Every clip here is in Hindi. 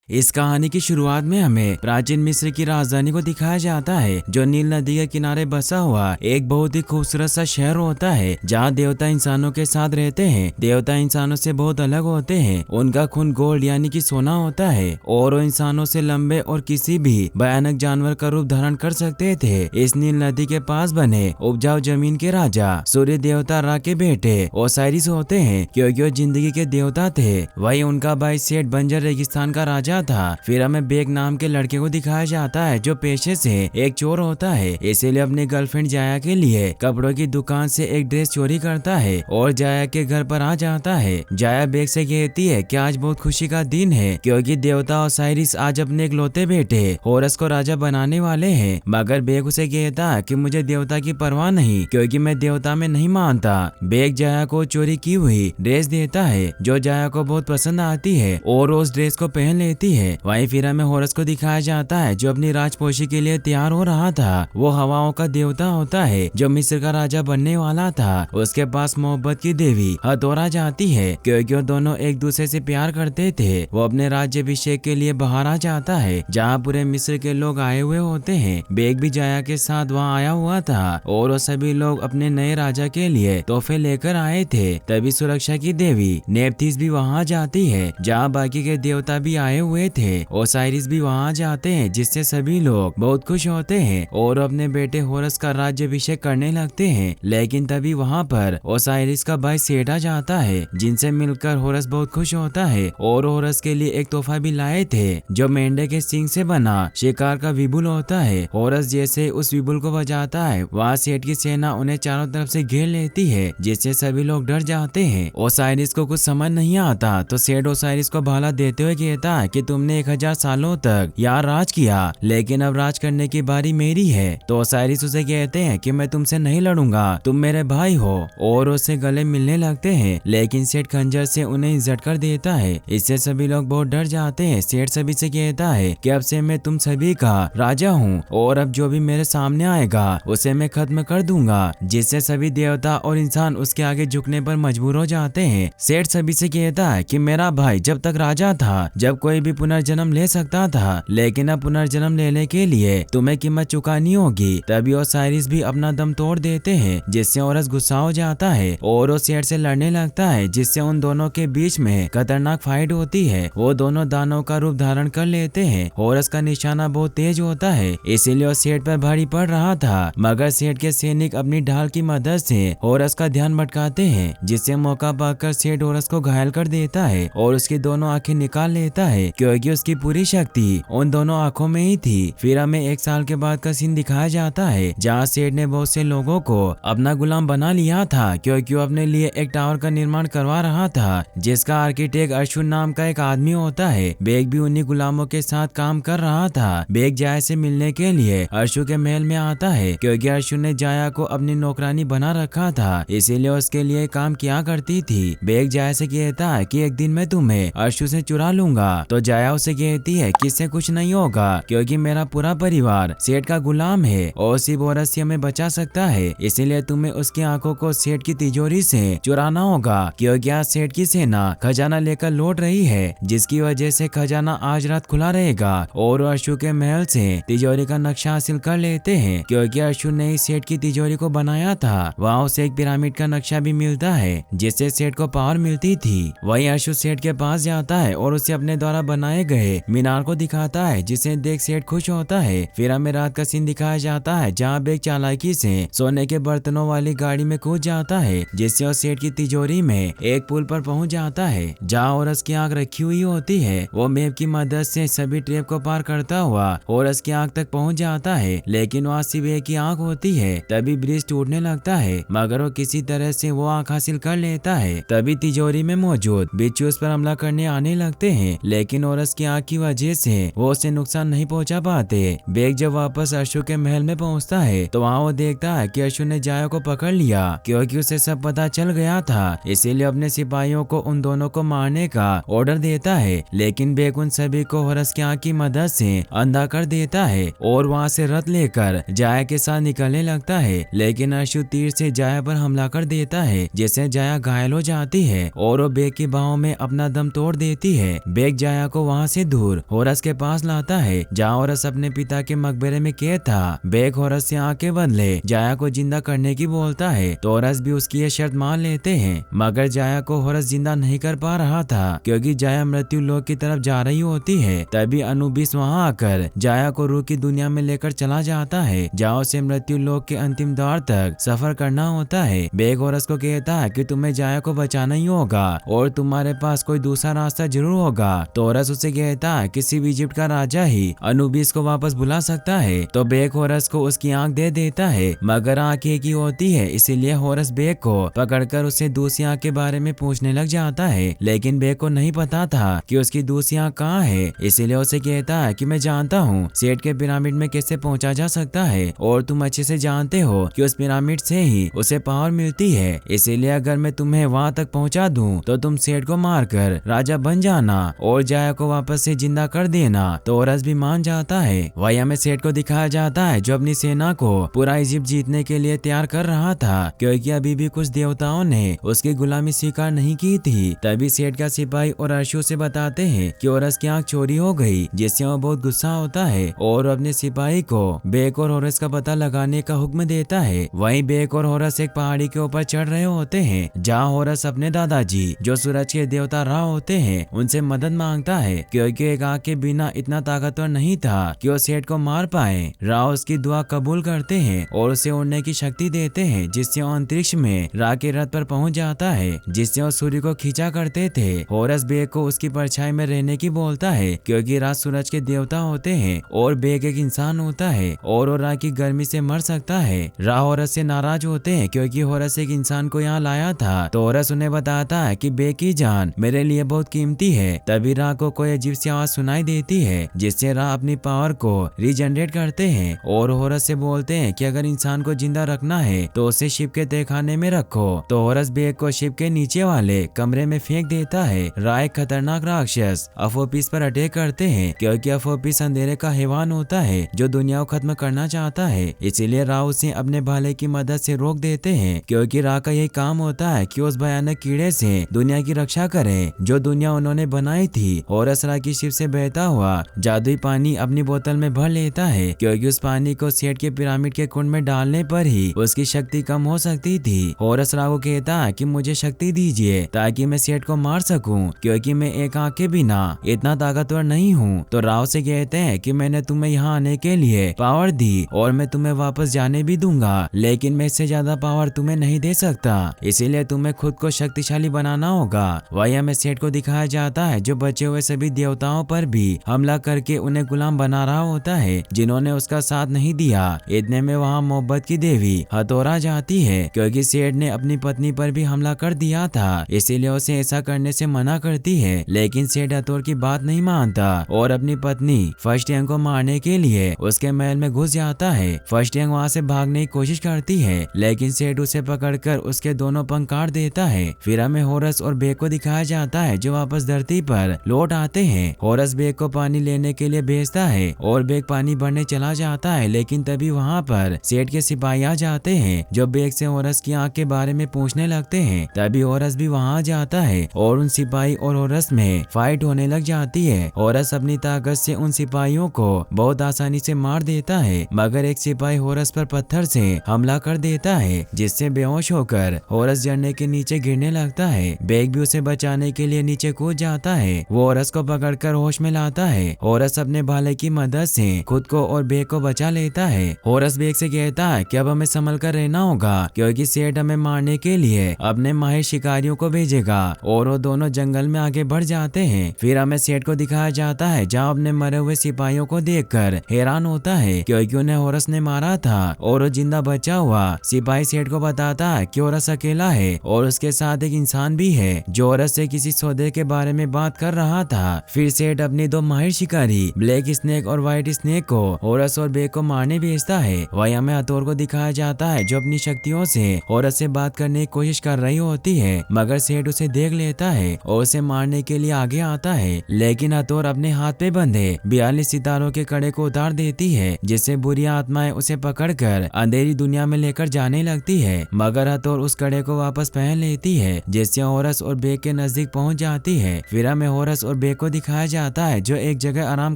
इस कहानी की शुरुआत में हमें प्राचीन मिस्र की राजधानी को दिखाया जाता है, जो नील नदी के किनारे बसा हुआ एक बहुत ही खूबसूरत सा शहर होता है, जहाँ देवता इंसानों के साथ रहते हैं। देवता इंसानों से बहुत अलग होते हैं। उनका खून गोल्ड यानी कि सोना होता है और वो इंसानों से लंबे और किसी भी भयानक जानवर का रूप धारण कर सकते थे। इस नील नदी के पास बने उपजाऊ जमीन के राजा सूर्य देवता रा के बेटे ओसाइरिस होते हैं, क्योंकि वो जिंदगी के देवता थे। वही उनका भाई सेठ बंजर रेगिस्तान का राजा था। फिर हमें बेग नाम के लड़के को दिखाया जाता है, जो पेशे से एक चोर होता है, इसीलिए अपनी गर्लफ्रेंड जाया के लिए कपड़ों की दुकान से एक ड्रेस चोरी करता है और जाया के घर पर आ जाता है। जाया बेग से कहती है कि आज बहुत खुशी का दिन है, क्योंकि देवता ओसाइरिस आज अपने इकलौते बेटे होरस को राजा बनाने वाले हैं। मगर बेग उसे कहता है कि मुझे देवता की परवाह नहीं, क्योंकि मैं देवता में नहीं मानता। बेग जाया को चोरी की हुई ड्रेस देता है, जो जाया को बहुत पसंद आती है और उस ड्रेस को पहन लेती है। वहीं फिर हमें होरस को दिखाया जाता है, जो अपनी राजपोशी के लिए तैयार हो रहा था। वो हवाओं का देवता होता है, जो मिस्र का राजा बनने वाला था। उसके पास मोहब्बत की देवी हथौरा जाती है, क्योंकि वो दोनों एक दूसरे से प्यार करते थे। वो अपने राज्याभिषेक के लिए बाहर आ जाता है, जहाँ पूरे मिस्र के लोग आए हुए होते हैं। बेग भी जाया के साथ वहाँ आया हुआ था और वो सभी लोग अपने नए राजा के लिए तोहफे लेकर आए थे। तभी सुरक्षा की देवी नेप्थीस भी वहाँ जाती है, जहाँ बाकी के देवता भी आए हुए थे। ओसाइरिस भी वहाँ जाते हैं, जिससे सभी लोग बहुत खुश होते हैं और अपने बेटे होरस का राज्याभिषेक करने लगते हैं। लेकिन तभी वहाँ पर ओसाइरिस का भाई सेठ आ जाता है, जिनसे मिलकर होरस बहुत खुश होता है और होरस के लिए एक तोहफा भी लाए थे, जो मेंढे के सींग से बना शिकार का विबुल होता है। होरस जैसे उस विबुल को बजाता है, वहाँ सेठ की सेना उन्हें चारों तरफ से घेर लेती है, जिससे सभी लोग डर जाते हैं। ओसाइरिस को कुछ समझ नहीं आता, तो सेठ ओसाइरिस को भाला देते हुए कहता है कि तुमने 1000 सालों तक यहाँ राज किया, लेकिन अब राज करने की बारी मेरी है। तो ओसाइरिस उसे कहते हैं कि मैं तुमसे नहीं लड़ूंगा, तुम मेरे भाई हो, और उससे गले मिलने लगते हैं। लेकिन सेठ खंजर से उन्हें इज्जत कर देता है, इससे सभी लोग बहुत डर जाते हैं। सेठ सभी से कहता है कि अब से मैं तुम सभी का राजा हूँ और अब जो भी मेरे सामने आएगा उसे मैं खत्म कर दूंगा, जिससे सभी देवता और इंसान उसके आगे झुकने पर मजबूर हो जाते हैं। सेठ सभी से कहता है कि मेरा भाई जब तक राजा था, जब कोई भी पुनर्जन्म ले सकता था, लेकिन अब पुनर्जन्म लेने के लिए तुम्हें कीमत चुकानी होगी। तभी ओसाइरिस भी अपना दम तोड़ देते हैं, जिससे होरस गुस्सा हो जाता है और वो सेठ से लड़ने लगता है, जिससे उन दोनों के बीच में खतरनाक फाइट होती है। वो दोनों दानों का रूप धारण कर लेते हैं। होरस का निशाना बहुत तेज होता है, इसीलिए वो सेठ पर भारी पड़ रहा था, मगर सेठ के सैनिक अपनी ढाल की मदद से होरस का ध्यान भटकाते हैं, जिससे मौका पाकर सेठ होरस को घायल कर देता है और उसकी दोनों आंखें निकाल लेता है, क्योंकि उसकी पूरी शक्ति उन दोनों आंखों में ही थी। फिर हमें 1 साल के बाद का सीन दिखाया जाता है, जहाँ सेठ ने बहुत से लोगों को अपना गुलाम बना लिया था, क्योंकि वो अपने लिए एक टावर का निर्माण करवा रहा था, जिसका आर्किटेक्ट अर्जुन नाम का एक आदमी होता है। बेग भी उन्हीं गुलामों के साथ काम कर रहा था। बेग जाया से मिलने के लिए अर्शु के महल में आता है, क्योंकि अर्जुन ने जाया को अपनी नौकरानी बना रखा था, इसीलिए उसके लिए काम किया करती थी। बेग जाया से कहता है कि एक दिन मैं तुम्हें अर्शु से चुरा लूंगा। तो जाया उसे कहती है कि इससे कुछ नहीं होगा, क्योंकि मेरा पूरा परिवार सेठ का गुलाम है और सिर्फ औरत से हमें बचा सकता है, इसीलिए तुम्हें उसकी आंखों को सेठ की तिजोरी से चुराना होगा, क्योंकि आज सेठ की सेना खजाना लेकर लौट रही है, जिसकी वजह से खजाना आज रात खुला रहेगा। और अर्शु के महल से तिजोरी का नक्शा हासिल कर लेते हैं, क्योंकि अर्शु ने ही सेठ की तिजोरी को बनाया था। वहाँ उसे एक पिरामिड का नक्शा भी मिलता है, जिससे सेठ को पावर मिलती थी। वही अर्शु सेठ के पास जाता है और उसे अपने द्वारा बनाए गए मीनार को दिखाता है, जिसे देख सेठ खुश होता है। फिर हमें रात का सीन दिखाया जाता है, जहाँ बेग चालाकी से सोने के बर्तनों वाली गाड़ी में कूद जाता है, जिससे वो सेठ की तिजोरी में एक पुल पर पहुंच जाता है, जहाँ औरस की आंख रखी हुई होती है। वो मैप की मदद से सभी ट्रैप को पार करता हुआ औरस की आंख तक पहुंच जाता है, लेकिन वहाँ सिर्फ एक ही आंख होती है। तभी ब्रिज टूटने लगता है, मगर वो किसी तरह से वो आंख हासिल कर लेता है। तभी तिजोरी में मौजूद बिच्छू उस पर हमला करने आने लगते हैं, लेकिन औरस की आंख की वजह से वो उसे नुकसान नहीं पहुंचा पाते। बेग जब वापस अर्शु के महल में पहुंचता है, तो वहाँ वो देखता है कि अर्शु ने जाया को पकड़ लिया, क्योंकि उसे सब पता चल गया था, इसीलिए अपने सिपाहियों को उन दोनों को मारने का ऑर्डर देता है। लेकिन बेग उन सभी को होरस की आंख की मदद से अंधा कर देता है और वहाँ से रथ लेकर जाया के साथ निकलने लगता है, लेकिन अर्शु तीर से जाया पर हमला कर देता है, जिससे जाया घायल हो जाती है और वो बेग की बाहों में अपना दम तोड़ देती है। बेग जाया को को वहाँ से दूर होरस के पास लाता है जहाँ होरस अपने पिता के मकबरे में कैद था। बेक होरस से आंखें बदले जाया को जिंदा करने की बोलता है तो होरस भी उसकी ये शर्त मान लेते हैं, मगर जाया को होरस जिंदा नहीं कर पा रहा था क्योंकि जाया मृत्यु लोक की तरफ जा रही होती है। तभी अनुबिस वहाँ आकर जाया को रूह की दुनिया में लेकर चला जाता है जहाँ उसे मृत्यु लोक के अंतिम द्वार तक सफर करना होता है। बेक होरस को कहता है कि तुम्हें जाया को बचाना ही होगा और तुम्हारे पास कोई दूसरा रास्ता जरूर होगा। तो होरस उसे कहता है कि सिर्फ इजिप्ट का राजा ही अनुबिस को वापस बुला सकता है। तो बेक होरस को उसकी आंख दे देता है, मगर आंख एक ही होती है, इसीलिए होरस बेक को पकड़कर उसे दूसरी आंख के बारे में पूछने लग जाता है। लेकिन बेक को नहीं पता था कि उसकी दूसरी आंख कहाँ है, इसीलिए उसे कहता है कि मैं जानता हूँ सेठ के पिरामिड में कैसे पहुंचा जा सकता है और तुम अच्छे से जानते हो कि उस पिरामिड से ही उसे पावर मिलती है, इसीलिए अगर मैं तुम्हें वहाँ तक पहुँचा दूँ तो तुम सेठ को मारकर राजा बन जाना और जाया को वापस से जिंदा कर देना। तो होरस भी मान जाता है। वही हमें सेठ को दिखाया जाता है जो अपनी सेना को पूरा इजिप्ट जीतने के लिए तैयार कर रहा था क्योंकि अभी भी कुछ देवताओं ने उसकी गुलामी स्वीकार नहीं की थी। तभी सेठ का सिपाही और अर्शु से बताते हैं कि होरस की आंख चोरी हो गई, जिससे वो बहुत गुस्सा होता है और अपने सिपाही को बेक और होरस का पता लगाने का हुक्म देता है। वहीं बेक और होरस एक पहाड़ी के ऊपर चढ़ रहे होते हैं जहाँ होरस अपने दादाजी जो सूरज के देवता रहा होते हैं उनसे मदद मांगता है क्योंकि एक आंख के बिना इतना ताकतवर नहीं था कि वो सेठ को मार पाए। रा उसकी दुआ कबूल करते हैं और उसे उड़ने की शक्ति देते हैं, जिससे वो अंतरिक्ष में रा के रथ पर पहुंच जाता है, जिससे वो सूर्य को खींचा करते थे। होरस बेक को उसकी परछाई में रहने की बोलता है क्योंकि रा सूरज के देवता होते हैं और बेक एक इंसान होता है और वो रा की गर्मी से मर सकता है। रा होरस से नाराज होते हैं क्योंकि होरस एक इंसान को यहाँ लाया था। तो होरस उन्हें बताता है कि बेक की जान मेरे लिए बहुत कीमती है। तभी रा को कोई अजीब सी आवाज सुनाई देती है, जिससे रा अपनी पावर को रीजनरेट करते हैं और होरस से बोलते हैं कि अगर इंसान को जिंदा रखना है तो उसे शिप के तहखाने में रखो। तो होरस बेक को शिप के नीचे वाले कमरे में फेंक देता है। रा एक खतरनाक राक्षस अफोपिस पर अटैक करते हैं क्योंकि अफोपिस अंधेरे का हैवान होता है जो दुनिया को खत्म करना चाहता है, इसीलिए रा उसे अपने भाले की मदद से रोक देते हैं क्योंकि रा का यही काम होता है कि उस भयानक कीड़े से दुनिया की रक्षा करे जो दुनिया उन्होंने बनाई थी। होरस रा की शिप से बहता हुआ जादुई पानी अपनी बोतल में भर लेता है क्योंकि उस पानी को सेठ के पिरामिड के कुंड में डालने पर ही उसकी शक्ति कम हो सकती थी। होरस रा को कहता है कि मुझे शक्ति दीजिए ताकि मैं सेठ को मार सकूं क्योंकि मैं एक आंख के बिना इतना ताकतवर नहीं हूँ। तो राव से कहते हैं कि मैंने तुम्हें यहाँ आने के लिए पावर दी और मैं तुम्हें वापस जाने भी दूंगा, लेकिन मैं इससे ज्यादा पावर तुम्हें नहीं दे सकता, इसीलिए तुम्हें खुद को शक्तिशाली बनाना होगा। वही हमें सेठ को दिखाया जाता है जो बचे हुए सभी देवताओं पर भी हमला करके उन्हें गुलाम बना रहा होता है जिन्होंने उसका साथ नहीं दिया। इतने में वहाँ मोहब्बत की देवी हथौरा जाती है क्योंकि सेठ ने अपनी पत्नी पर भी हमला कर दिया था, इसीलिए उसे ऐसा करने से मना करती है। लेकिन सेठ हथौर की बात नहीं मानता और अपनी पत्नी फर्स्ट यंग को मारने के लिए उसके महल में घुस जाता है। फर्स्ट यंग वहाँ से भागने की कोशिश करती है लेकिन सेठ उसे पकड़कर उसके दोनों पंख काट देता है। फिर हमें होरस और बेक को दिखाया जाता है जो वापस धरती पर लौट आते हैं। होरस बेक को पानी लेने के लिए भेजता है और बेक पानी भरने चला जाता है, लेकिन तभी वहाँ पर सेठ के सिपाही आ जाते हैं जो बेक से होरस की आंख के बारे में पूछने लगते हैं। तभी होरस भी वहाँ जाता है और उन सिपाही और होरस में फाइट होने लग जाती है। होरस अपनी ताकत से उन सिपाहियों को बहुत आसानी से मार देता है, मगर एक सिपाही होरस पर पत्थर से हमला कर देता है जिससे बेहोश होकर होरस झरने के नीचे गिरने लगता है। बेक भी उसे बचाने के लिए नीचे कूद जाता है। वो होरस को पकड़कर होश में लाता है। होरस अपने भाले की मदद से खुद को और बेक को बचा लेता है। होरस बेक से कहता है कि अब हमें संभल कर रहना होगा क्योंकि सेठ हमें मारने के लिए अपने माहिर शिकारियों को भेजेगा और वो दोनों जंगल में आगे बढ़ जाते हैं। फिर हमें सेठ को दिखाया जाता है जहाँ अपने मरे हुए सिपाहियों को देखकर हैरान होता है क्योंकि उन्हें होरस ने मारा था और वो जिंदा बचा हुआ सिपाही सेठ को बताता है कि होरस अकेला है और उसके साथ एक इंसान भी है जो होरस से किसी सौदे के बारे में बात कर रहा था। फिर सेठ अपनी दो माहिर शिकारी ब्लैक स्नेक और व्हाइट स्नेक को होरस और बेक को मारने भेजता है। वही हमें हथौर को दिखाया जाता है जो अपनी शक्तियों से होरस से बात करने की कोशिश कर रही होती है, मगर सेठ उसे देख लेता है और उसे मारने के लिए आगे आता है, लेकिन हथौर अपने हाथ पे बंधे 42 सितारों के कड़े को उतार देती है जिससे बुरी आत्माएं उसे पकड़कर अंधेरी दुनिया में लेकर जाने लगती है, मगर हथौर उस कड़े को वापस पहन लेती है जिससे होरस और बेक के नजदीक पहुंच जाती है। फिर हमें होरस और बेग को दिखाया जाता है जो एक जगह आराम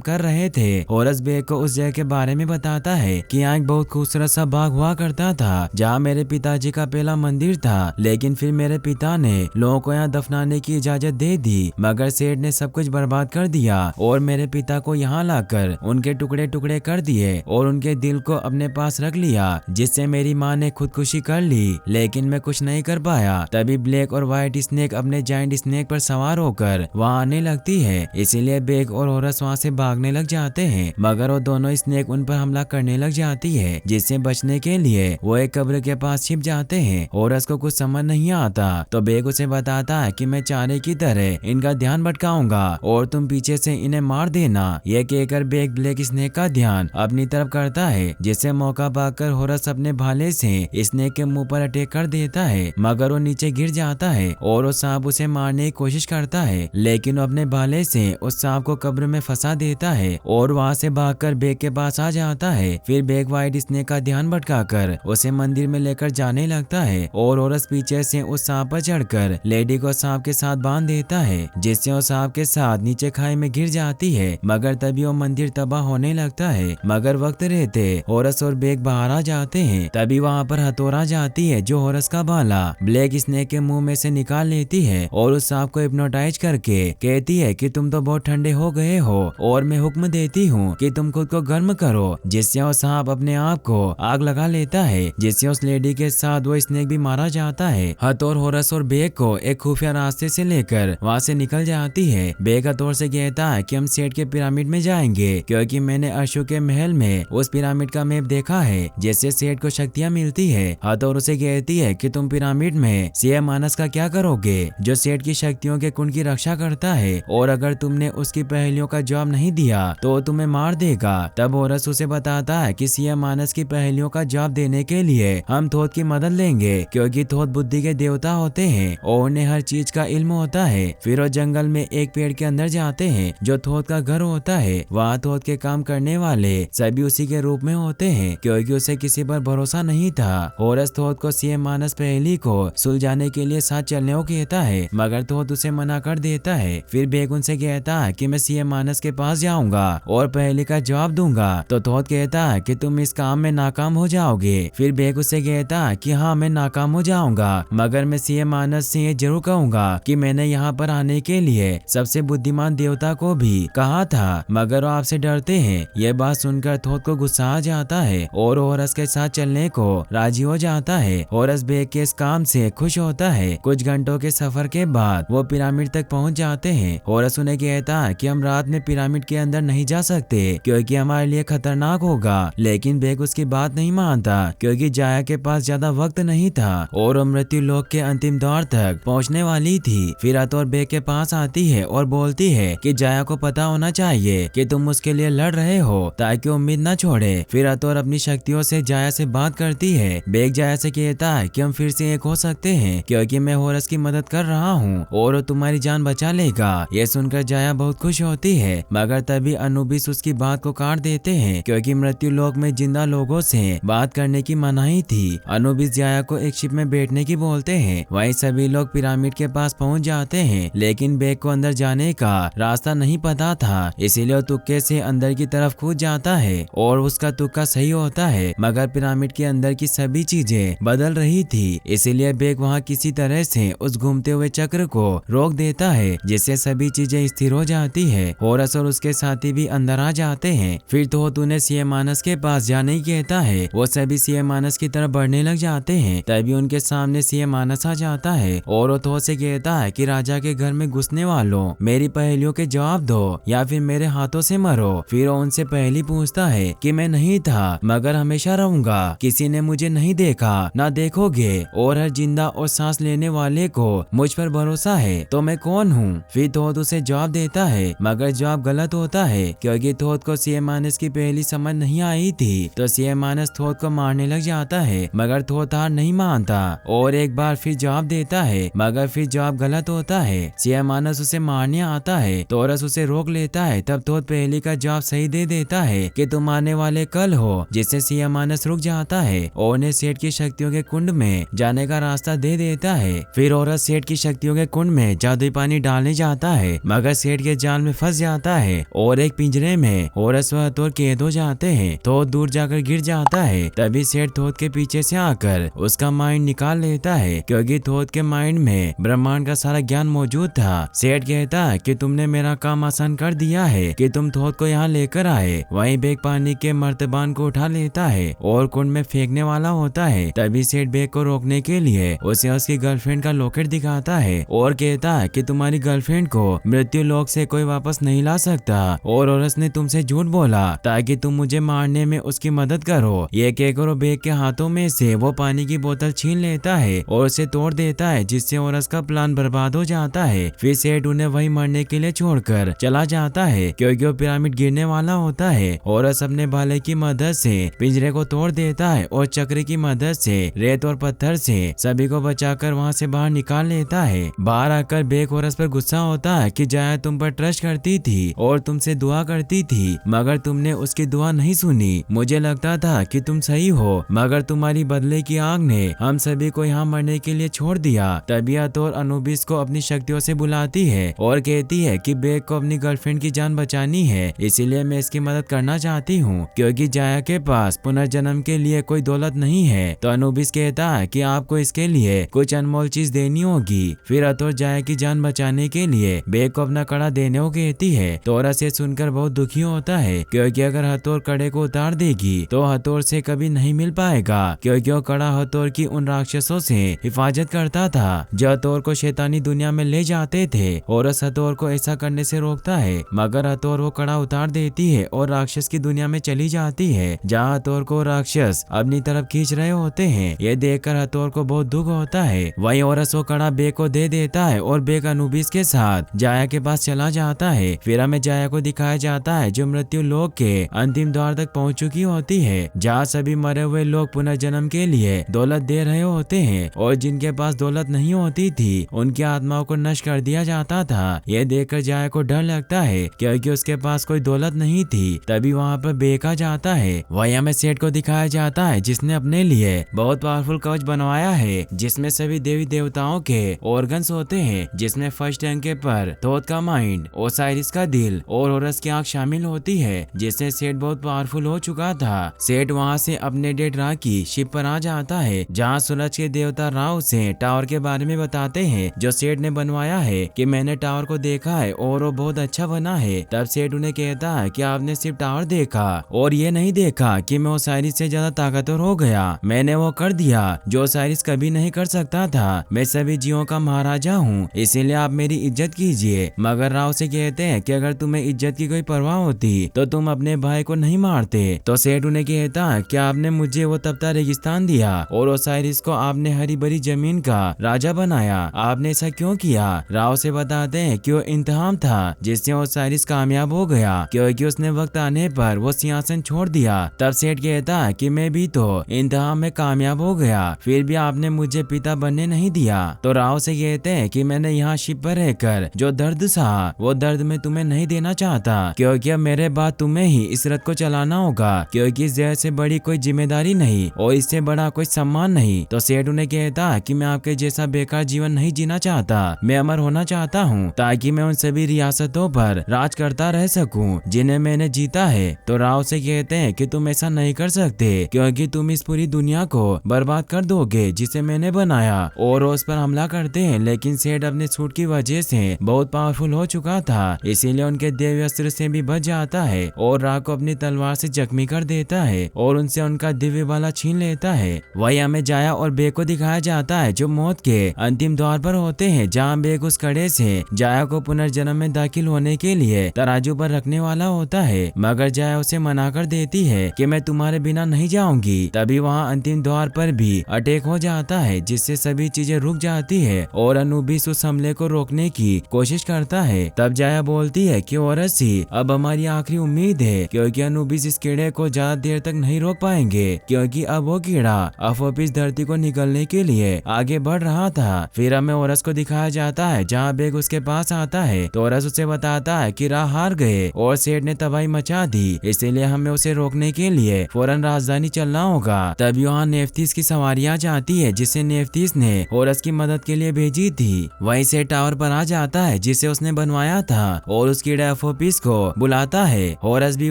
कर रहे थे। होरस बेग को उस जगह के बारे में बताता है कि यहाँ एक बहुत खूबसूरत सा बाग हुआ करता था जहाँ मेरे पिताजी का पहला मंदिर था, लेकिन फिर मेरे पिता ने लोगों को यहाँ दफनाने की इजाजत दे दी, मगर सेठ ने सब कुछ बर्बाद कर दिया और मेरे पिता को यहाँ लाकर उनके टुकड़े टुकड़े कर दिए और उनके दिल को अपने पास रख लिया, जिससे मेरी माँ ने खुदकुशी कर ली, लेकिन मैं कुछ नहीं कर पाया। तभी ब्लैक और व्हाइट स्नेक अपने जायंट स्नेक पर सवार होकर वहाँ आने लगती है, इसीलिए बेग और होरस वहाँ से भागने लग जाते हैं, मगर वो दोनों स्नेक उन पर हमला करने लग जाती है, जिससे बचने के लिए वो एक कब्र के पास छिप जाते हैं। होरस को कुछ समझ नहीं आता तो बेग उसे बताता है कि मैं चारे की तरह इनका ध्यान भटकाऊंगा और तुम पीछे से इन्हें मार देना। यह कहकर बेग ब्लैक स्नेक का ध्यान अपनी तरफ करता है, जिससे मौका पाकर होरस अपने भाले से स्नेक के मुंह पर अटैक कर देता है, मगर वो नीचे गिर जाता है और वो सांप उसे मारने की कोशिश करता है, लेकिन वो अपने भाले से उस सांप को कब्र में फंसा देता है और वहाँ से भागकर बेग के पास आ जाता है। फिर बेग व्हाइट स्नेक का ध्यान भटकाकर उसे मंदिर में लेकर जाने लगता है और होरस पीछे से उस सांप पर चढ़कर लेडी को सांप के साथ बांध देता है, जिससे वो सांप के साथ नीचे खाई में गिर जाती है, मगर तभी वो मंदिर तबाह होने लगता है। मगर वक्त रहते होरस और बेग बाहर आ जाते हैं, तभी वहाँ पर हथौड़ा जाती है जो होरस का भाला ब्लैक स्नेक के मुंह में से निकाल लेती है और उस सांप को हिप्नोटाइज करके कहती है कि तुम तो बहुत ठंडे हो गए हो और मैं हुक्म देती हूँ कि तुम खुद को गर्म करो, जिससे वो सांप अपने आप को आग लगा लेता है, जिससे उस लेडी के साथ वो स्नेक भी मारा जाता है। हथौड़ होरस और बेग को एक खुफिया रास्ते से लेकर वहाँ से निकल जाती है। बेग हथौड़ से कहता है कि हम सेठ के पिरामिड में जाएंगे क्योंकि मैंने अशोक के महल में उस पिरामिड का मैप देखा है जिससे सेठ को शक्तियाँ मिलती है। हथौड़ उसे कहती है कि तुम पिरामिड में सिंह मानस का क्या करोगे जो सेठ की शक्तियों के कुंड की रक्षा करता है, और अगर तुमने उसकी पहेलियों का जवाब नहीं दिया तो तुम्हें मार देगा। तब होरस उसे बताता है कि सिंह मानस की पहेलियों का जवाब देने के लिए हम थोथ की मदद लेंगे क्योंकि थोथ बुद्धि के देवता होते हैं और उन्हें हर चीज का इल्म होता है। फिर वो जंगल में एक पेड़ के अंदर जाते हैं जो थोथ का घर होता है। वहाँ थोथ के काम करने वाले सभी उसी के रूप में होते हैं क्योंकि उसे किसी पर भरोसा नहीं था। होरस थोथ को सिंह मानस पहेली को सुलझाने के लिए साथ चलने को कहता है, मगर थोथ उसे मना कर देता है। फिर बेग उनसे कहता है कि मैं सिंह मानस के पास जाऊंगा और पहेली का जवाब दूंगा, तो थोथ कहता है कि तुम इस काम में नाकाम हो जाओगे। फिर बेग उसे कहता है कि हाँ मैं नाकाम हो जाऊंगा, मगर मैं सिंह मानस से ये जरूर कहूंगा कि मैंने यहाँ पर आने के लिए सबसे बुद्धिमान देवता को भी कहा था, मगर वो आपसे डरते हैं। यह बात सुनकर थोथ को गुस्सा आ जाता है और होरस के साथ चलने को राजी हो जाता है। होरस बेग के इस काम से खुश होता है। कुछ घंटों के सफर के बाद वो पिरामिड तक पहुंच जाते हैं। होरस उन्हें कहता है कि हम रात में पिरामिड के अंदर नहीं जा सकते क्योंकि हमारे लिए खतरनाक होगा, लेकिन बेग उसकी बात नहीं मानता क्योंकि जाया के पास ज्यादा वक्त नहीं था और वो मृत्यु लोक के अंतिम दौर तक पहुंचने वाली थी। फिर हथौड़ बेग के पास आती है और बोलती है कि जाया को पता होना चाहिए कि तुम उसके लिए लड़ रहे हो ताकि उम्मीद न छोड़े। फिर हथौड़ अपनी शक्तियों से जाया से बात करती है। बेग जाया से कहता है कि हम फिर से एक हो सकते हैं क्योंकि मैं होरस की मदद कर रहा हूँ और वो तुम्हारी जान बचा लेगा। ये सुनकर जाया बहुत खुश होती है, मगर तभी अनुबिस उसकी बात को काट देते हैं क्योंकि मृत्यु लोक में जिंदा लोगों से बात करने की मनाही थी। अनुबिस जाया को एक शिप में बैठने की बोलते हैं। वहीं सभी लोग पिरामिड के पास पहुंच जाते हैं, लेकिन बेग को अंदर जाने का रास्ता नहीं पता था, इसीलिए वो तुक्के से अंदर की तरफ कूद जाता है और उसका तुक्का सही होता है, मगर पिरामिड के अंदर की सभी चीजें बदल रही थी। इसीलिए बेग वहाँ किसी तरह से उस घूमते हुए चक्र को रोक देता है, जिससे सभी चीजें स्थिर हो जाती है। होरस और उसके साथी भी अंदर आ जाते हैं। फिर तो उन्हें सिंह मानस के पास जाने की कहता है। वो सभी सिंह मानस की तरफ बढ़ने लग जाते हैं। तभी उनके सामने सिंह मानस आ जाता है और वो थोथ से कहता है कि राजा के घर में घुसने वालों मेरी पहेलियों के जवाब दो या फिर मेरे हाथों से मरो। फिर वो उनसे पहली पूछता है कि मैं नहीं था मगर हमेशा रहूंगा, किसी ने मुझे नहीं देखा ना देखोगे और हर जिंदा और सांस लेने वाले को मुझ पर भरोसा है, तो मैं कौन हूँ। फिर थोथ उसे जवाब देता है, मगर जवाब गलत होता है क्योंकि थोथ को सिंह मानस की पहेली समझ नहीं आई थी। तो सिंह मानस थोथ को मारने लग जाता है, मगर थोथ हार नहीं मानता और एक बार फिर जवाब देता है, मगर फिर जवाब गलत होता है। सिंह मानस उसे मारने आता है तो होरस उसे रोक लेता है। तब थोथ पहेली का जवाब सही दे देता है कि तुम आने वाले कल हो, जिससे सिंह मानस रुक जाता है और उन्हें सेठ की शक्तियों के कुंड में जाने का रास्ता दे देता है। फिर होरस सेठ की शक्तियों के कुंड में जादुई पानी डालने जाता है मगर सेठ के जाल में फंस जाता है और एक पिंजरे में होरस व हथौर कैद हो जाते हैं। थोत दूर जाकर गिर जाता है। तभी सेठ थोत के पीछे से आकर उसका माइंड निकाल लेता है, क्योंकि थोत के माइंड में ब्रह्मांड का सारा ज्ञान मौजूद था। सेठ कहता है कि तुमने मेरा काम आसान कर दिया है कि तुम थोत को यहाँ लेकर आए। वहीं बेग पानी के मर्तबान को उठा लेता है और कुंड में फेंकने वाला होता है। तभी सेठ बेग को रोकने के लिए उसे उसकी गर्लफ्रेंड का लॉकेट दिखाता है और कहता है कि तुम्हारी गर्लफ्रेंड को मृत्यु लोक से कोई वापस नहीं ला सकता और औरस ने तुमसे झूठ बोला ताकि तुम मुझे मारने में उसकी मदद करो। ये कहकर वो बेग के हाथों में से वो पानी की बोतल छीन लेता है और उसे तोड़ देता है, जिससे औरस का प्लान बर्बाद हो जाता है। फिर सेठ उन्हें वही मरने के लिए छोड़कर चला जाता है, क्योंकि वो पिरामिड गिरने वाला होता है। औरस अपने भाले की मदद से पिंजरे को तोड़ देता है और चक्री की मदद से रेत और पत्थर से सभी को बचाकर वहाँ से बाहर निकाल लेता है। बाहर आकर बेग औरस पर गुस्सा होता है कि जाया तुम पर ट्रस्ट करती थी और तुमसे दुआ करती थी, मगर तुमने उसकी दुआ नहीं सुनी। मुझे लगता था कि तुम सही हो, मगर तुम्हारी बदले की आग ने हम सभी को यहाँ मरने के लिए छोड़ दिया। तभी हथौर अनुबिस को अपनी शक्तियों से बुलाती है और कहती है कि बेग को अपनी गर्लफ्रेंड की जान बचानी है, इसीलिए मैं इसकी मदद करना चाहती हूँ, क्योंकि जाया के पास पुनर्जन्म के लिए कोई दौलत नहीं है। तो अनुबिस कहता है कि आपको इसके लिए कुछ अनमोल चीज देनी होगी। फिर हथौर जाया की जान बचाने के लिए बेग को अपना कड़ा देने को कहती है। तो औरत से सुनकर बहुत दुखी होता है, क्योंकि अगर हथौर कड़े को उतार देगी तो हथौर से कभी नहीं मिल पाएगा, क्योंकि वो कड़ा हथौर की उन राक्षसों से हिफाजत करता था जो हथौर को शैतानी दुनिया में ले जाते थे। औरत हथौर को ऐसा करने से रोकता है, मगर हथौर वो कड़ा उतार देती है और राक्षस की दुनिया में चली जाती है, जहाँ हथौर को राक्षस अपनी तरफ खींच रहे होते हैं। ये देखकर हथौर को बहुत दुख होता है। वही औरत वो कड़ा बेग को दे देता है और बेग अनुबिस के साथ जाया के पास चला जाता है। फिर हमें जाया को दिखाया जाता है जो मृत्यु लोक के अंतिम द्वार तक पहुंच चुकी होती है, जहाँ सभी मरे हुए लोग पुनर्जन्म के लिए दौलत दे रहे होते हैं और जिनके पास दौलत नहीं होती थी उनकी आत्माओं को नष्ट कर दिया जाता था। यह देखकर जाया को डर लगता है, क्योंकि उसके पास कोई दौलत नहीं थी। तभी वहाँ पर बेग आ जाता है। वही हमें सेठ को दिखाया जाता है जिसने अपने लिए बहुत पावरफुल कवच बनवाया है, जिसमें सभी देवी देवताओं के ऑर्गन्स होते हैं, जिसमें फर्स्ट रैंक के पर थोत का माइंड, ओसाइरिस का दिल और होरस की आंख शामिल होती है, जिससे सेठ बहुत पावरफुल हो चुका था। सेठ वहाँ से अपने डेड रा की शिप पर आ जाता है, जहाँ सूरज के देवता राव से टावर के बारे में बताते हैं जो सेठ ने बनवाया है कि मैंने टावर को देखा है और वो बहुत अच्छा बना है। तब सेठ उन्हें कहता है कि आपने सिर्फ टावर देखा और ये नहीं देखा कि मैं ओसाइरिस से ज्यादा ताकतवर हो गया। मैंने वो कर दिया जो ओसाइरिस कभी नहीं कर सकता था। मैं सभी जीवों का महाराजा हूँ, इसीलिए आप मेरी इज्जत कीजिए। मगर राव से कहते हैं कि अगर तुम्हें इज्जत की कोई परवाह होती तो तुम अपने भाई को नहीं मारते। तो सेठ उन्हें कहता है कि आपने मुझे वो तपता रेगिस्तान दिया और ओसाइरिस को आपने हरी भरी जमीन का राजा बनाया, आपने ऐसा क्यों किया? राव से बताते हैं कि वो इम्तिहान था जिससे ओसाइरिस कामयाब हो गया, क्योंकि उसने वक्त आने पर वो सिंहासन छोड़ दिया। तब सेठ कहता है कि मैं भी तो इम्तिहान में कामयाब हो गया, फिर भी आपने मुझे पिता बनने नहीं दिया। तो राव से कहते हैं कि मैंने यहाँ शिप पर रहकर जो दर्द सहा वो दर्द मैं तुम्हें नहीं देना चाहता, क्योंकि अब मेरे बाद तुम्हें ही इस रथ को चलाना होगा, क्योंकि इस जैसे बड़ी कोई जिम्मेदारी नहीं और इससे बड़ा कोई सम्मान नहीं। तो सेठ उन्हें कहता है कि मैं आपके जैसा बेकार जीवन नहीं जीना चाहता, मैं अमर होना चाहता हूँ ताकि मैं उन सभी रियासतों पर राज करता रह सकूं जिन्हें मैंने जीता है। तो राव से कहते हैं कि तुम ऐसा नहीं कर सकते, क्योंकि तुम इस पूरी दुनिया को बर्बाद कर दोगे जिसे मैंने बनाया, और उस पर हमला करते हैं। लेकिन सेठ अपने सूट की वजह से बहुत पावरफुल हो चुका था, इसीलिए उनके देवी अस्त्र से भी बच जाता है और राव को अपनी तलवार से जख्मी कर देता है और उनसे उनका दिव्य बाला छीन लेता है। वही हमें जाया और बेग को दिखाया जाता है जो मौत के अंतिम द्वार पर होते हैं, जहाँ बेग उस कड़े से जाया को पुनर्जन्म में दाखिल होने के लिए तराजू पर रखने वाला होता है, मगर जाया उसे मना कर देती है कि मैं तुम्हारे बिना नहीं जाऊंगी। तभी वहाँ अंतिम द्वार पर भी अटैक हो जाता है, जिससे सभी चीजें रुक जाती है और अनुबिस उस हमले को रोकने की कोशिश करता है। तब जाया बोलती है कि औरसी अब हमारी आखिरी उम्मीद है, क्योंकि अनुबिस इस कीड़े को ज्यादा देर तक नहीं रोक पाएंगे, क्योंकि अब वो कीड़ा अफोपिस धरती को निकलने के लिए आगे बढ़ रहा था। फिर हमें औरस को दिखाया जाता है जहाँ बेग उसके पास आता है, तो औरस उसे बताता है कि राह हार गए और सेठ ने तबाही मचा दी, इसीलिए हमें उसे रोकने के लिए फौरन राजधानी चलना होगा। तब यहाँ नेफ्थिस की सवारियां जाती है, जिसे नेफ्थिस ने औरस की मदद के लिए भेजी थी। वहीं से टावर पर आ जाता है जिसे उसने बनवाया था और उस कीड़े अपोफिस को बुलाता है। होरस भी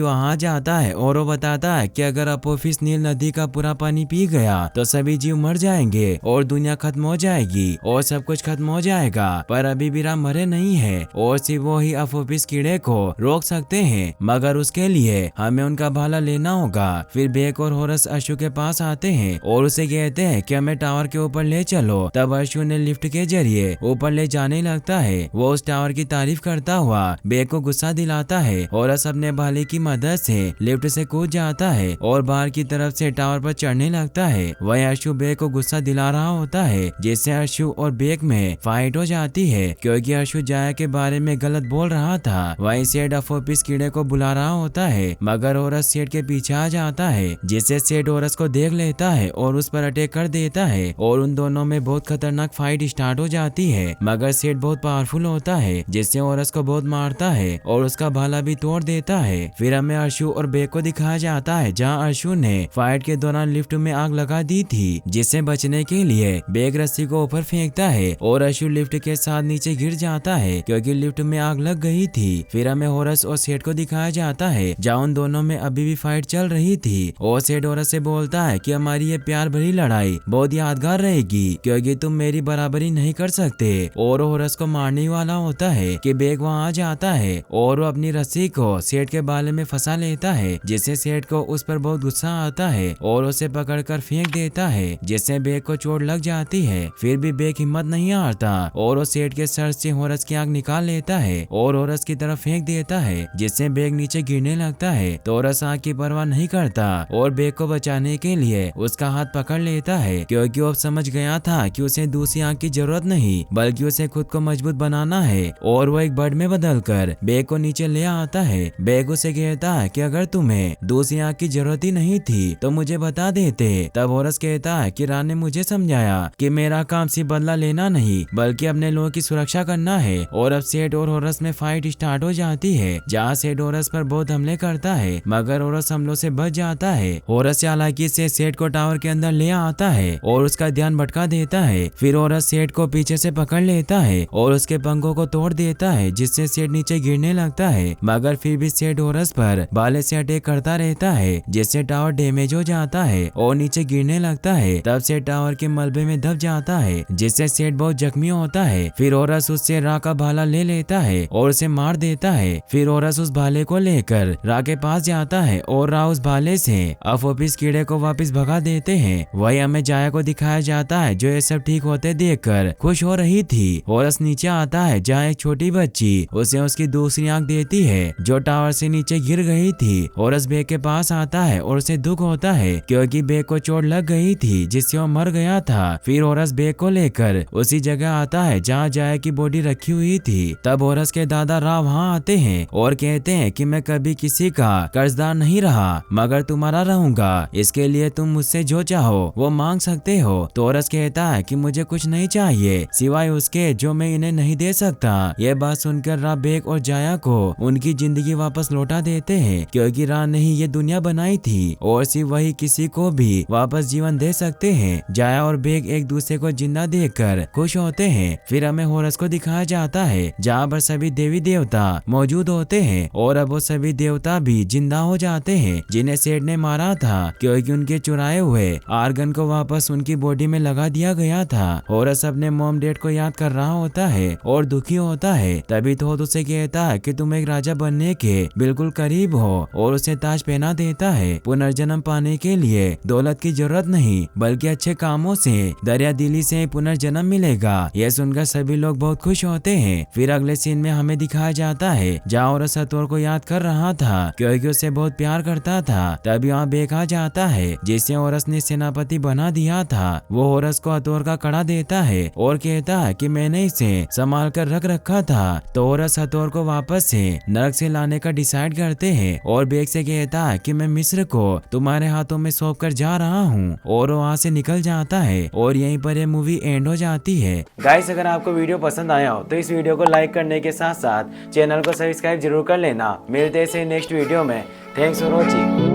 वहाँ जाता है और वो बताता है कि अगर अपोफिस नील नदी का पूरा पानी पी गया तो सभी जीव मर जाएंगे और दुनिया खत्म हो जाएगी और सब कुछ खत्म हो जाएगा। पर अभी भी राम मरे नहीं है और सिर्फ वो ही अपोफिस कीड़े को रोक सकते हैं, मगर उसके लिए हमें उनका भाला लेना होगा। फिर बेक और होरस अशु के पास आते हैं और उसे कहते हैं कि हमें टावर के ऊपर ले चलो। तब अशु ने लिफ्ट के जरिए ऊपर ले जाने लगता है। वो उस टावर की तारीफ करता हुआ बेक को गुस्सा दिलाता है। होरस अपने भाले की मदद से लिफ्ट से कूद जाता है और बाहर की तरफ से टावर पर चढ़ने लगता है। वह अशु बेक को गुस्सा दिला रहा होता है, जिससे अशु और बेक में फाइट हो जाती है क्योंकि अशु जाया के बारे में गलत बोल रहा था। वहीं सेठ अपोफिस कीड़े को बुला रहा होता है, मगर होरस सेठ के पीछे आ जाता है, जिससे सेठ होरस को देख लेता है और उस पर अटैक कर देता है और उन दोनों में बहुत खतरनाक फाइट स्टार्ट हो जाती है। मगर सेठ बहुत पावरफुल होता है, जिससे होरस को बहुत मारता है और उसका भाला भी तोड़ देता है। फिर हमें अशु और बेक को दिखाया जाता है, जहाँ अशु ने फाइट के दौरान लिफ्ट में आग लगा दी थी, जिससे बचने के लिए बेक रस्सी को ऊपर फेंकता है और अशु लिफ्ट के साथ नीचे गिर जाता है क्योंकि लिफ्ट में आग लग गई थी। फिर हमें होरस और सेठ को दिखाया जाता है, जहाँ उन दोनों में अभी भी फाइट चल रही थी और सेठ होरस से बोलता है कि हमारी ये प्यार भरी लड़ाई बहुत यादगार रहेगी क्योंकि तुम मेरी बराबरी नहीं कर सकते। और होरस को मारने वाला होता है कि बेक वहाँ आ जाता है और वो अपनी रस्सी को सेठ के बाले में फंसा लेता है, जिससे सेठ को उस पर बहुत गुस्सा आता है और उसे पकड़कर फेंक देता है, जिससे बेक को चोट लग जाती है। फिर भी बेक हिम्मत नहीं हारता और वो सेठ के सर से होरस की आग निकाल लेता है और होरस की तरफ फेंक देता है, जिससे बेक नीचे गिरने लगता है। तो होरस आग की परवाह नहीं करता और बेक को बचाने के लिए उसका हाथ पकड़ लेता है क्योंकि वो समझ गया था कि उसे दूसरी आग की जरूरत नहीं बल्कि उसे खुद को मजबूत बनाना है। और वो एक बर्ड में बदलकर बेक को नीचे ले आता है। बेक उसे कहता है कि अगर तुम्हें दूसरी आग की जरूरत ही नहीं थी तो मुझे बता देते। तब होरस कहता है कि रान ने मुझे समझाया कि मेरा काम सिर्फ बदला लेना नहीं बल्कि अपने लोगों की सुरक्षा करना है। और अब सेठ और होरस में फाइट स्टार्ट हो जाती है, जहाँ सेठ होरस पर बहुत हमले करता है, मगर होरस हमलों से बच जाता है। होरस चालाकी से सेठ को टावर के अंदर ले आता है और उसका ध्यान भटका देता है। फिर होरस सेठ को पीछे से पकड़ लेता है और उसके पंखों को तोड़ देता है, जिससे सेठ नीचे गिरने लगता है, मगर फिर भी सेठ होरस पर भाले से अटैक करता रहता है, जिससे टावर डैमेज हो जाता है और नीचे गिरने लगता है। तब सेठ टावर के मलबे में दब जाता है, जिससे सेठ बहुत जख्मी होता है। फिर होरस उससे रा का भाला ले लेता है और उसे मार देता है। फिर होरस उस भाले को लेकर रा के पास जाता है और रा उस भाले से अपोफिस कीड़े को वापस भगा देते हैं। वही हमें जाया को दिखाया जाता है, जो ये सब ठीक होते देखकर खुश हो रही थी। होरस नीचे आता है, जहाँ एक छोटी बच्ची उसे उसकी दूसरी आंख देती है जो टावर से नीचे गिर गई थी। होरस बेक के पास आता है और उसे दुख होता है क्योंकि बेक को चोट लग गई थी, जिससे वो मर गया था। फिर होरस बेक को लेकर उसी जगह आता है जहाँ जाया की बॉडी रखी हुई थी। तब होरस के दादा रा वहाँ आते हैं और कहते हैं कि मैं कभी किसी का कर्जदार नहीं रहा मगर तुम्हारा रहूंगा, इसके लिए तुम मुझसे जो चाहो वो मांग सकते हो। तो होरस कहता है कि मुझे कुछ नहीं चाहिए सिवाय उसके जो मैं इन्हें नहीं दे सकता। यह बात सुनकर रा बेक और जाया को उनकी जिंदगी वापस लौटा देते हैं क्योंकि रा ने ही ये दुनिया बनाई थी और सिर्फ वही किसी को भी वापस जीवन दे सकते हैं। जाया और बेक एक दूसरे को जिंदा देखकर खुश होते हैं। फिर हमें होरस को दिखाया जाता है, जहाँ पर सभी देवी देवता मौजूद होते हैं और अब वो सभी देवता भी जिंदा हो जाते हैं जिन्हें सेठ ने मारा था क्योंकि उनके चुराए हुए आर्गन को वापस उनकी बॉडी में लगा दिया गया था। होरस अपने मॉम डैड को याद कर रहा होता है और दुखी होता है। तभी थोथ उसे कहता है कि तुम एक राजा बनने के बिल्कुल करीब हो और उसे ताज पहना देता है। पुनर्जन्म पाने के लिए दौलत की जरूरत नहीं बल्कि अच्छे कामों से दरिया दिली से पुनर्जन्म मिलेगा। यह सुनकर सभी लोग बहुत खुश होते हैं। फिर अगले सीन में हमें दिखाया जाता है जहाँ होरस हथौर को याद कर रहा था क्योंकि उसे बहुत प्यार करता था। तभी वहाँ बेक आ जाता है जिसे होरस ने सेनापति बना दिया था। वो होरस को हथौर का कड़ा देता है और कहता है कि मैंने इसे संभाल कर रख रखा था। तो होरस हथौर को वापस से नरक से लाने का डिसाइड करते हैं और बेक से कहता है कि मैं मिस्र को तुम्हारे हाथों में सौंप कर जा रहा हूँ और वहाँ से निकल जाता है और यहीं पर ये मूवी एंड हो जाती है। गाइस, अगर आपको वीडियो पसंद आया हो तो इस वीडियो को लाइक करने के साथ साथ चैनल को सब्सक्राइब जरूर कर लेना। मिलते हैं नेक्स्ट वीडियो में। Thanks for watching.